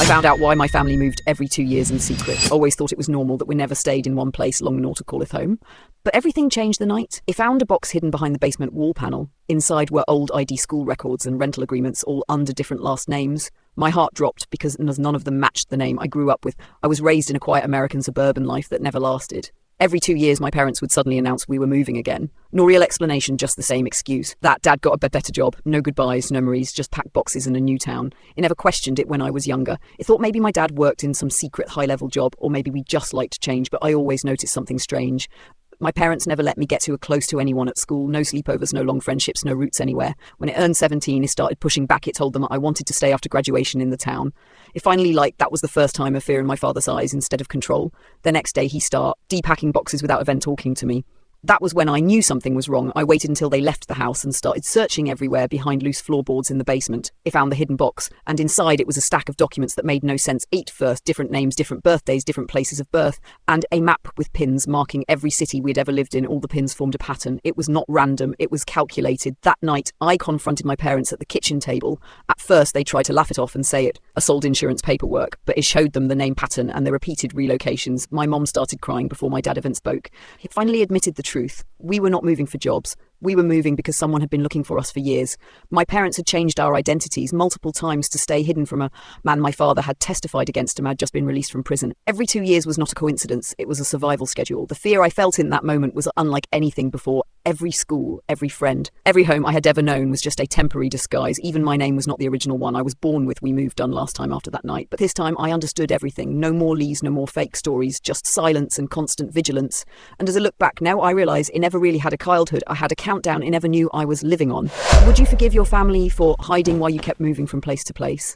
I found out why my family moved every 2 years in secret. Always thought it was normal that we never stayed in one place long nor to calleth home. But everything changed the night. I found a box hidden behind the basement wall panel. Inside were old ID school records and rental agreements, all under different last names. My heart dropped because none of them matched the name I grew up with. I was raised in a quiet American suburban life that never lasted. Every 2 years, my parents would suddenly announce we were moving again. No real explanation, just the same excuse. That Dad got a better job. No goodbyes, no memories, just packed boxes in a new town. I never questioned it when I was younger. I thought maybe my dad worked in some secret high-level job, or maybe we just liked change, but I always noticed something strange. My parents never let me get too close to anyone at school. No sleepovers, no long friendships, no roots anywhere. When I earned 17, I started pushing back. It told them I wanted to stay after graduation in the town. It finally, that was the first time of fear in my father's eyes instead of control. The next day, he started depacking boxes without even talking to me. That was when I knew something was wrong. I waited until they left the house and started searching everywhere behind loose floorboards in the basement. I found the hidden box, and inside it was a stack of documents that made no sense. 8 first, different names, different birthdays, different places of birth, and a map with pins marking every city we'd ever lived in. All the pins formed a pattern. It was not random, it was calculated. That night, I confronted my parents at the kitchen table. At first, they tried to laugh it off and say it sold insurance paperwork, but it showed them the name pattern and the repeated relocations. My mom started crying before my dad even spoke. He finally admitted the truth. We were not moving for jobs. We were moving because someone had been looking for us for years. My parents had changed our identities multiple times to stay hidden from a man my father had testified against and had just been released from prison. Every 2 years was not a coincidence. It was a survival schedule. The fear I felt in that moment was unlike anything before. Every school, every friend, every home I had ever known was just a temporary disguise. Even my name was not the original one I was born with. We moved on last time after that night. But this time I understood everything. No more lies, no more fake stories, just silence and constant vigilance. And as I look back now, I realise I never really had a childhood. I had a countdown I never knew I was living on. Would you forgive your family for hiding while you kept moving from place to place?